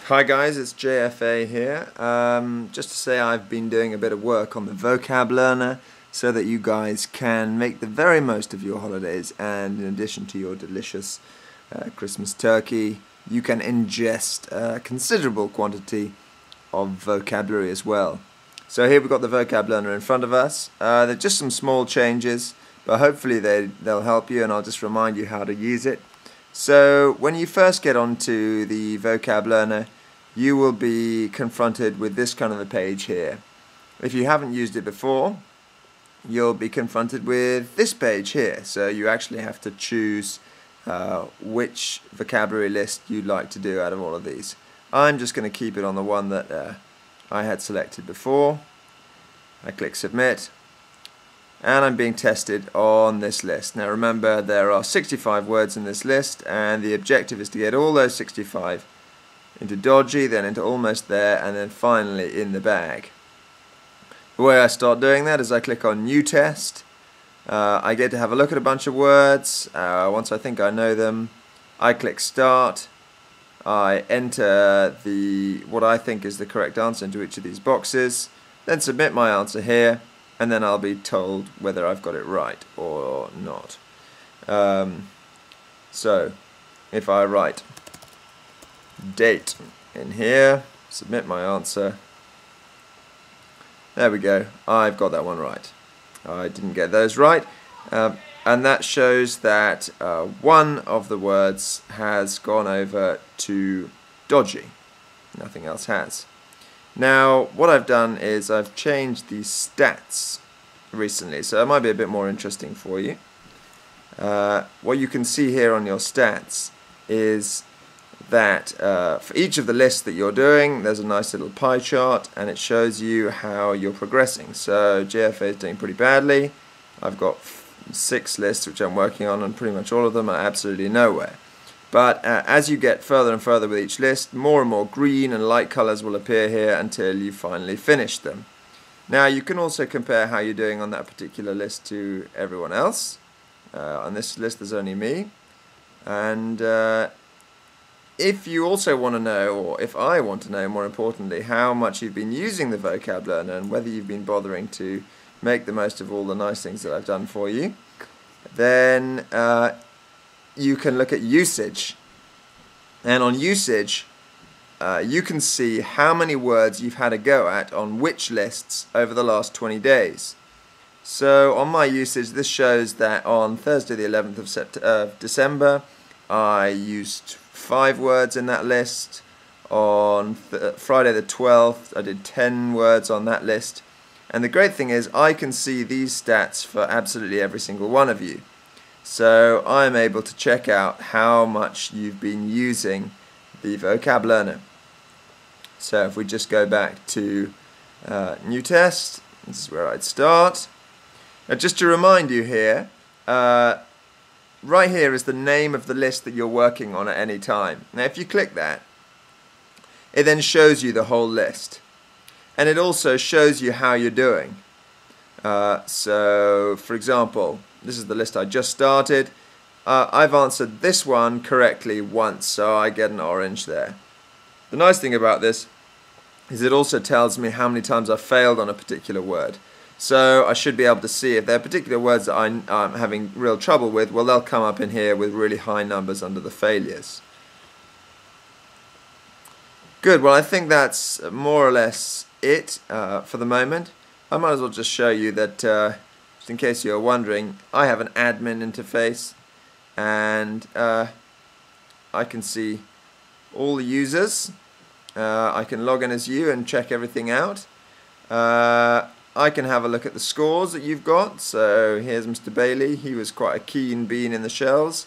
Hi guys, it's JFA here. Just to say I've been doing a bit of work on the Vocablearner so that you guys can make the very most of your holidays, and in addition to your delicious Christmas turkey, you can ingest a considerable quantity of vocabulary as well. So here we've got the Vocablearner in front of us. They're just some small changes, but hopefully they'll help you, and I'll just remind you how to use it. So when you first get onto the Vocablearner, you will be confronted with this kind of a page here. If you haven't used it before, you'll be confronted with this page here. So you actually have to choose which vocabulary list you'd like to do out of all of these. I'm just going to keep it on the one that I had selected before. I click submit, and I'm being tested on this list. Now remember, there are 65 words in this list, and the objective is to get all those 65 into dodgy, then into almost there, and then finally in the bag. The way I start doing that is I click on new test. I get to have a look at a bunch of words. Once I think I know them, I click start. I enter what I think is the correct answer into each of these boxes, then submit my answer here, and then I'll be told whether I've got it right or not. So if I write date in here, submit my answer, there we go, I've got that one right. I didn't get those right, and that shows that one of the words has gone over to dodgy. Nothing else has. Now what I've done is I've changed the stats recently, so it might be a bit more interesting for you. What you can see here on your stats is that for each of the lists that you're doing, there's a nice little pie chart, and it shows you how you're progressing. So JFA is doing pretty badly. I've got 6 lists which I'm working on, and pretty much all of them are absolutely nowhere. But as you get further and further with each list, more and more green and light colors will appear here until you finally finish them. Now you can also compare how you're doing on that particular list to everyone else. On this list there's only me, and if you also want to know, or if I want to know more importantly, how much you've been using the Vocablearner and whether you've been bothering to make the most of all the nice things that I've done for you, then you can look at usage. And on usage, you can see how many words you've had a go at on which lists over the last 20 days. So on my usage, this shows that on Thursday the 11th of December, I used 5 words in that list. On Friday the 12th, I did 10 words on that list. And the great thing is I can see these stats for absolutely every single one of you. So I'm able to check out how much you've been using the Vocablearner. So if we just go back to new test, this is where I'd start. Now just to remind you here, right here is the name of the list that you're working on at any time. Now if you click that, it then shows you the whole list. And it also shows you how you're doing. So for example, this is the list I just started. I've answered this one correctly once, so I get an orange there. The nice thing about this is it also tells me how many times I've failed on a particular word. So I should be able to see if there are particular words that I'm having real trouble with, well, they'll come up in here with really high numbers under the failures. Good, well I think that's more or less it for the moment. I might as well just show you that, just in case you're wondering, I have an admin interface, and I can see all the users. I can log in as you and check everything out. I can have a look at the scores that you've got. So here's Mr. Bailey. He was quite a keen bean in the shells.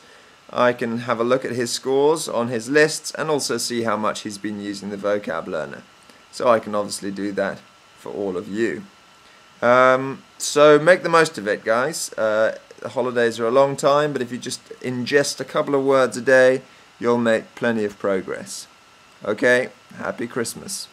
I can have a look at his scores on his lists and also see how much he's been using the Vocablearner. So I can obviously do that for all of you. So make the most of it, guys. The holidays are a long time, but if you just ingest a couple of words a day, you'll make plenty of progress. Okay, happy Christmas.